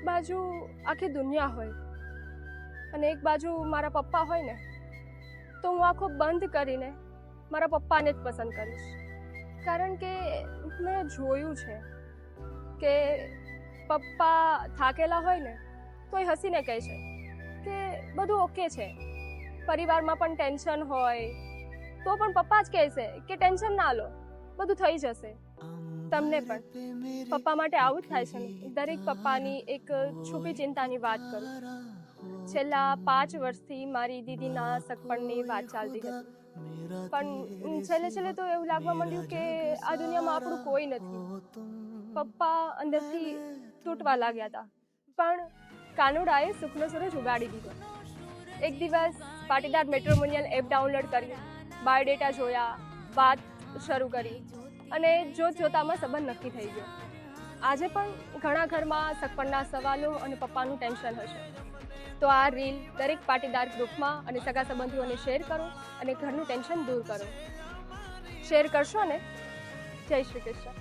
બાજુ આખી દુનિયા હોય અને એક બાજુ મારા પપ્પા હોય ને, તો હું આંખો બંધ કરીને મારા પપ્પાને જ પસંદ કરીશ. કારણ કે મેં જોયું છે કે પપ્પા થાકેલા હોય ને તો એ હસીને કહે છે કે બધું ઓકે છે. પરિવારમાં પણ ટેન્શન હોય તો પણ પપ્પા જ કહે છે કે ટેન્શન ના લો, બધું થઈ જશે. તમને પણ પપ્પા માટે આવું જ થાય છે ને? દરેક પપ્પાની એક છુપી ચિંતાની વાત કરું. છેલ્લા 5 વર્ષથી મારી દીદીના સગપણની વાત ચાલતી હતી, પણ છેલ્લે તો એવું લાગવા માંડ્યું કે આ દુનિયામાં આપણું કોઈ નથી. પપ્પા અંદરથી તૂટવા લાગ્યા હતા, પણ કાનુડાએ સુખનો સૂરજ ઉગાડી દીધો. એક દિવસ પાટીદાર મેટ્રોમોનિયલ એપ ડાઉનલોડ કરી, બાયોડેટા જોયા, વાત શરૂ કરી અને જોતામાં સંબંધ નક્કી થઈ ગયો. આજે પણ ઘણા ઘરમાં સગપણના સવાલો અને પપ્પાનું ટેન્શન હશે. તો આ રીલ દરેક પાટીદાર ગ્રુપમાં અને સગા સંબંધીઓને શેર કરો અને ઘરનું ટેન્શન દૂર કરો. શેર કરશો ને? જય શ્રી કૃષ્ણ.